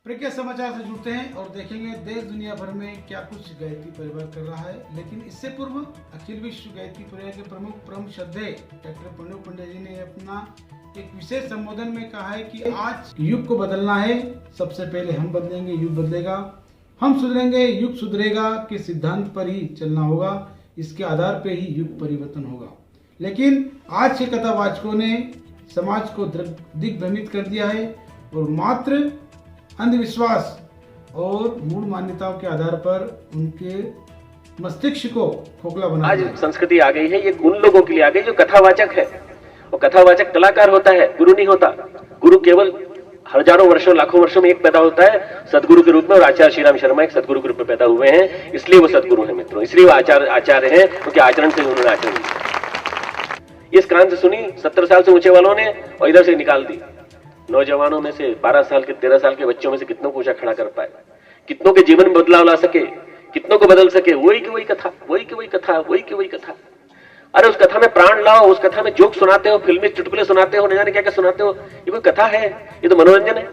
प्रज्ञा समाचार से जुड़ते हैं और देखेंगे देश दुनिया भर में क्या कुछ गायत्री परिवार कर रहा है। लेकिन इससे पूर्व अखिल विश्व गायत्री परिवार के प्रमुख परम श्रद्धेय डॉक्टर प्रणव पंड्या जी ने अपना एक विशेष संबोधन में कहा है कि आज युग को बदलना है। सबसे पहले हम बदलेंगे, युग बदलेगा। हम सुधरेंगे, युग सुधरेगा के सिद्धांत पर ही चलना होगा। इसके आधार पर ही युग परिवर्तन होगा। लेकिन आज के कथावाचकों ने समाज को दिग्भ्रमित कर दिया है और मात्र अंधविश्वास और मूल मान्यताओं के आधार पर उनके मस्तिष्क को खोखला बना आज संस्कृति आ गई है। ये उन लोगों के लिए आ गई जो कथावाचक है। वो कथावाचक कलाकार होता है, गुरु नहीं होता। गुरु केवल हजारों वर्षों लाखों वर्षों में एक पैदा होता है सदगुरु के रूप में। और आचार्य श्री राम शर्मा एक सदगुरु के रूप में पैदा हुए हैं, इसलिए वो सदगुरु हैं मित्रों। इसलिए वो आचार्य हैं क्योंकि आचरण से उन्होंने आचरण किया। इस कान से सुनी 70 साल से ऊंचे वालों ने और इधर से निकाल दी। नौजवानों में से 12 साल के 13 साल के बच्चों में से कितनों को ऊंचा खड़ा कर पाए, कितनों के जीवन में बदलाव ला सके, कितनों को बदल सके। वही की वही कथा, वही की वही कथा, वही की वही कथा। अरे उस कथा में प्राण लाओ, उस कथा में जोक सुनाते हो, फिल्मी चुटकुले सुनाते हो, न जाने क्या क्या सुनाते हो। ये कोई कथा है? ये तो मनोरंजन है।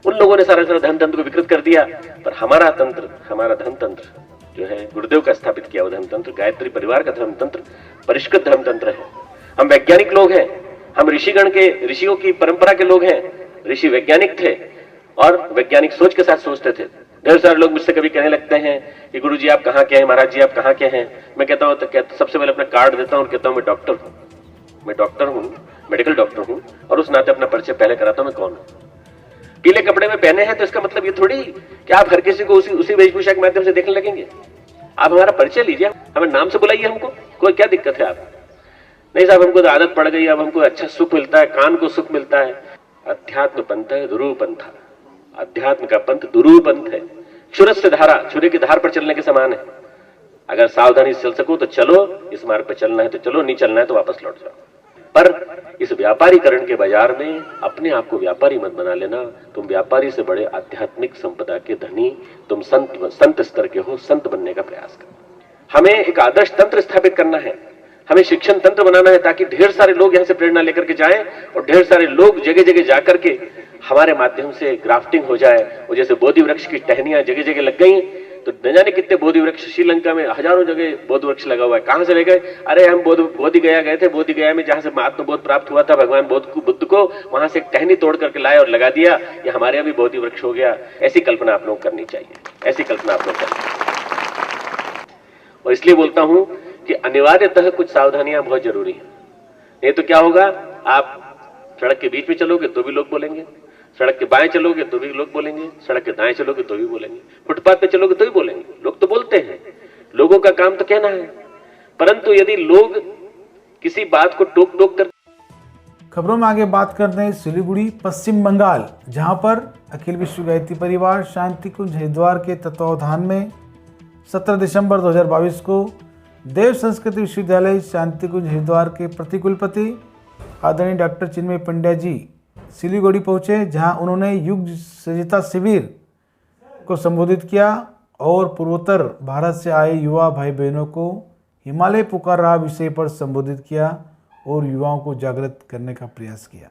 उन लोगों ने सारा धर्म तंत्र को विकृत कर दिया। पर हमारा तंत्र, हमारा धर्म तंत्र जो है गुरुदेव का स्थापित किया हुआ धर्म तंत्र, गायत्री परिवार का धर्म तंत्र परिष्कृत धर्म तंत्र है। हम वैज्ञानिक लोग हैं, हम ऋषिगण के, ऋषियों की परंपरा के लोग हैं। ऋषि वैज्ञानिक थे और वैज्ञानिक सोच के साथ सोचते थे। ढेर सारे लोग मुझसे कभी कहने लगते हैं कि गुरुजी आप कहाँ के हैं, महाराज जी आप कहाँ के हैं। मैं कहता हूँ तो सबसे पहले अपना कार्ड देता हूँ और कहता हूँ मैं डॉक्टर हूँ, मैं डॉक्टर हूँ, मेडिकल डॉक्टर हूँ। और उस नाते अपना परिचय पहले कराता हूँ मैं कौन हूँ। पीले कपड़े में पहने हैं तो इसका मतलब ये थोड़ी कि आप हर किसी को उसी वेशभूषा के माध्यम से देखने लगेंगे। आप हमारा परिचय लीजिए, हमें नाम से बुलाइए हमको, कोई क्या दिक्कत है आप। नहीं साहब हमको तो आदत पड़ गई, अब हमको अच्छा सुख मिलता है, कान को सुख मिलता है। अध्यात्म पंथ है दुरूह पंथा। अध्यात्म का पंथ दुरूह पंथ है। क्षुर से धारा, छुरे की धार पर चलने के समान है। अगर सावधानी से चल सको तो चलो, इस मार्ग पर चलना है तो चलो, नहीं चलना है तो वापस लौट जाओ। पर इस व्यापारीकरण के बाजार में अपने आप को व्यापारी मत बना लेना। तुम व्यापारी से बड़े आध्यात्मिक संपदा के धनी, तुम संत स्तर के हो। संत बनने का प्रयास करो। हमें एक आदर्श तंत्र स्थापित करना है, हमें शिक्षण तंत्र बनाना है ताकि ढेर सारे लोग यहां से प्रेरणा लेकर के जाएं और ढेर सारे लोग जगह जगह जाकर के हमारे माध्यम से ग्राफ्टिंग हो जाए। और जैसे बोधि वृक्ष की टहनियां जगह जगह लग गई तो न जाने कितने बोधि वृक्ष, श्रीलंका में हजारों जगह बोधि वृक्ष लगा हुआ है। कहां से ले गए? अरे हम बोधि गया गए थे, बोधि गया में जहां से आत्मबोध प्राप्त हुआ था भगवान बुद्ध को, वहां से एक टहनी तोड़ करके लाए और लगा दिया। ये हमारे यहाँ भी बोधि वृक्ष हो गया। ऐसी कल्पना आप लोग करनी चाहिए, ऐसी कल्पना आप लोग करनी। और इसलिए बोलता हूं कि अनिवार्यतः कुछ सावधानियां बहुत जरूरी है। नहीं तो क्या होगा, आप सड़क के बीच में चलोगे तो भी लोग बोलेंगे, सड़क के बाएं चलोगे तो भी लोग बोलेंगे, सड़क के दाएं चलोगे तो भी बोलेंगे, फुटपाथ पे चलोगे तो भी बोलेंगे। लोग तो बोलते हैं, लोगों का काम तो कहना है। परंतु यदि लोग किसी बात को टोक टोक कर। खबरों में आगे बात करते हैं सिलीगुड़ी पश्चिम बंगाल, जहां पर अखिल विश्व गायत्री परिवार शांति कुंज हरिद्वार के तत्वावधान में 17 दिसंबर 2022 को देव संस्कृति विश्वविद्यालय शांति कुंज हरिद्वार के प्रतिकुलपति आदरणीय डॉक्टर चिन्मय पंड्या जी सिलीगुड़ी पहुंचे, जहां उन्होंने युग सृजता शिविर को संबोधित किया और पूर्वोत्तर भारत से आए युवा भाई बहनों को हिमालय पुकार रहा विषय पर संबोधित किया और युवाओं को जागृत करने का प्रयास किया।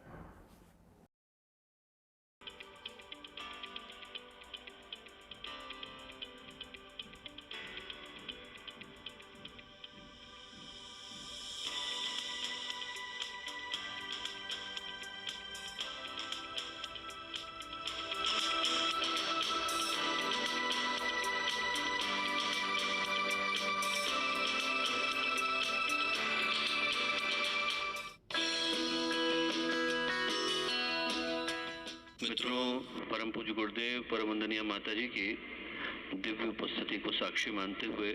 मित्रों, परम पूज्य गुरुदेव परम वंदनीय माता जी की दिव्य उपस्थिति को साक्षी मानते हुए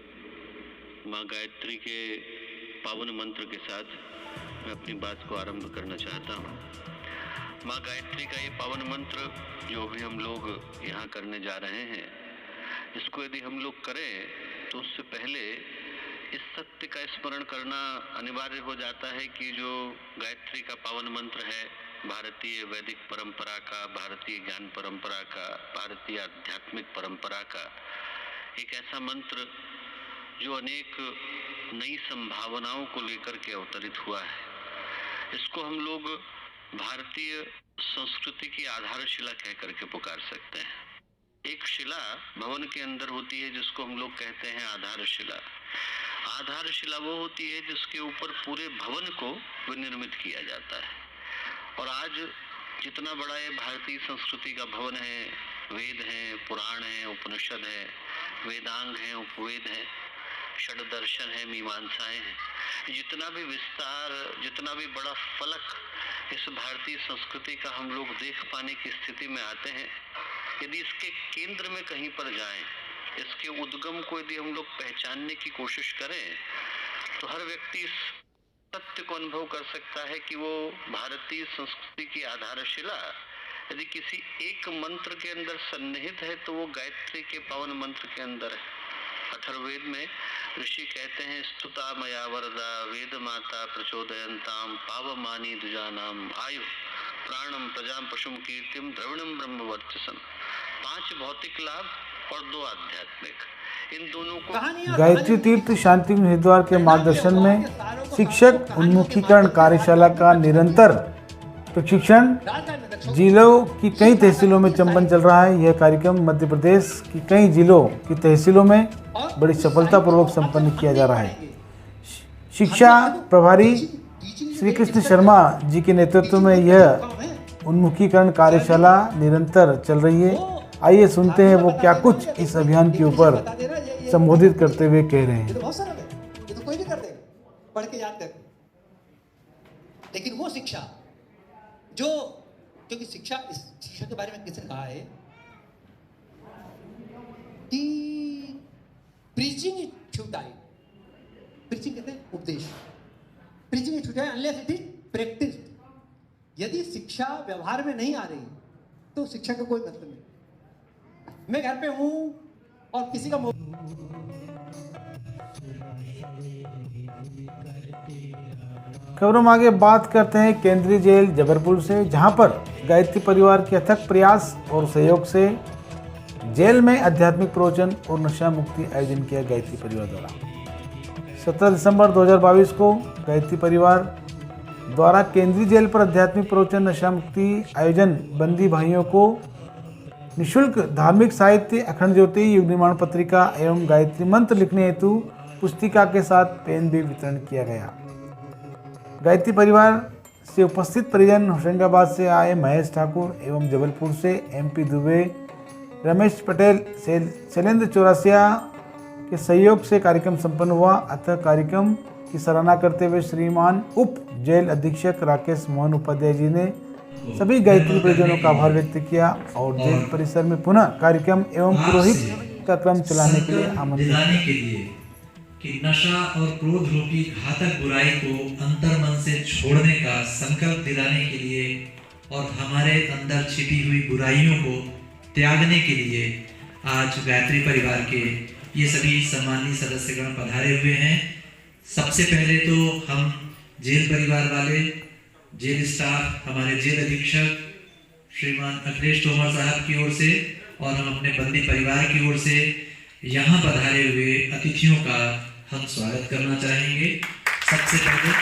माँ गायत्री के पावन मंत्र के साथ मैं अपनी बात को आरंभ करना चाहता हूँ। माँ गायत्री का ये पावन मंत्र जो भी हम लोग यहाँ करने जा रहे हैं, इसको यदि हम लोग करें तो उससे पहले इस सत्य का स्मरण करना अनिवार्य हो जाता है कि जो गायत्री का पावन मंत्र है, भारतीय वैदिक परंपरा का, भारतीय ज्ञान परंपरा का, भारतीय आध्यात्मिक परंपरा का एक ऐसा मंत्र जो अनेक नई संभावनाओं को लेकर के अवतरित हुआ है। इसको हम लोग भारतीय संस्कृति की आधारशिला कह करके पुकार सकते हैं। एक शिला भवन के अंदर होती है जिसको हम लोग कहते हैं आधारशिला। आधारशिला वो होती है जिसके ऊपर पूरे भवन को विनिर्मित किया जाता है। और आज जितना बड़ा ये भारतीय संस्कृति का भवन है, वेद हैं, पुराण हैं, उपनिषद है, वेदांग हैं, उपवेद हैं, षड्दर्शन है, मीमांसाएं हैं, जितना भी विस्तार, जितना भी बड़ा फलक इस भारतीय संस्कृति का हम लोग देख पाने की स्थिति में आते हैं, यदि इसके केंद्र में कहीं पर जाएं, इसके उद्गम को यदि हम लोग पहचानने की कोशिश करें, तो हर व्यक्ति इस सत्य को अनुभव कर सकता है कि वो भारतीय संस्कृति की आधारशिला यदि किसी एक मंत्र के अंदर सन्निहित है तो वो गायत्री के पावन मंत्र के अंदर है। अथर्ववेद में ऋषि कहते हैं, स्तुता मया वरदा वेद माता प्रचोदयंताम पावमानी दुजानाम आयु प्राणम प्रजाम पशुम कीर्तिम द्रविणम ब्रह्म वर्चसम। 5 भौतिक लाभ और 2 आध्यात्मिक, इन दोनों को गायत्री तीर्थ शांति हरिद्वार के मार्गदर्शन में शिक्षक उन्मुखीकरण कार्यशाला का निरंतर प्रशिक्षण जिलों की कई तहसीलों में चंबन चल रहा है। यह कार्यक्रम मध्य प्रदेश की कई जिलों की तहसीलों में बड़ी सफलतापूर्वक संपन्न किया जा रहा है। शिक्षा प्रभारी श्री कृष्ण शर्मा जी के नेतृत्व में यह उन्मुखीकरण कार्यशाला निरंतर चल रही है। आइए सुनते हैं वो क्या कुछ इस अभियान के ऊपर संबोधित करते हुए कह रहे हैं। बहुत सरल है, ये तो कोई भी कर दे, पढ़ के याद करके। लेकिन वो शिक्षा जो, क्योंकि शिक्षा, इस शिक्षा के बारे में किसने कहा है कि प्रीचिंग इज फ्यूटाइल। प्रीचिंग कहते हैं उपदेश, preaching is futile unless it is practised. यदि शिक्षा व्यवहार में नहीं आ रही तो शिक्षा का कोई मतलब नहीं। मैं घर पे हूं और किसी का खबरों में आगे बात करते हैं केंद्रीय जेल जबलपुर से, जहां पर गायत्री परिवार के अथक प्रयास और सहयोग से जेल में आध्यात्मिक प्रवचन और नशा मुक्ति आयोजन किया गायत्री परिवार द्वारा। 17 दिसंबर 2022 को गायत्री परिवार द्वारा केंद्रीय जेल पर आध्यात्मिक प्रवचन नशा मुक्ति आयोजन, बंदी भाइयों को निःशुल्क धार्मिक साहित्य, अखंड ज्योति, युग निर्माण पत्रिका एवं गायत्री मंत्र लिखने हेतु पुस्तिका के साथ पेन भी वितरण किया गया। गायत्री परिवार से उपस्थित परिजन होशंगाबाद से आए महेश ठाकुर एवं जबलपुर से MP दुबे, रमेश पटेल, शैलेंद्र चौरसिया के सहयोग से कार्यक्रम संपन्न हुआ। अतः कार्यक्रम की सराहना करते हुए श्रीमान उप जेल अधीक्षक राकेश मोहन उपाध्याय जी ने सभी गायत्री परिजनों का आभार व्यक्त किया और जेल परिसर में पुनः कार्यक्रम एवं पुरोहित का क्रम चलाने के लिए आमंत्रित किया कि नशा और क्रोध रूपी घातक बुराई को अंतर्मन से छोड़ने का संकल्प दिलाने के लिए और हमारे अंदर छिपी हुई बुराइयों को त्यागने के लिए आज गायत्री परिवार के ये सभी सम्मानित सदस्यगण पधारे हुए हैं। सबसे पहले तो हम जेल परिवार वाले, जेल स्टाफ, हमारे जेल अधीक्षक श्रीमान अखिलेश तोमर साहब की ओर से और हम अपने बंदी परिवार की ओर से यहाँ पधारे हुए अतिथियों का हम स्वागत करना चाहेंगे। सबसे पहले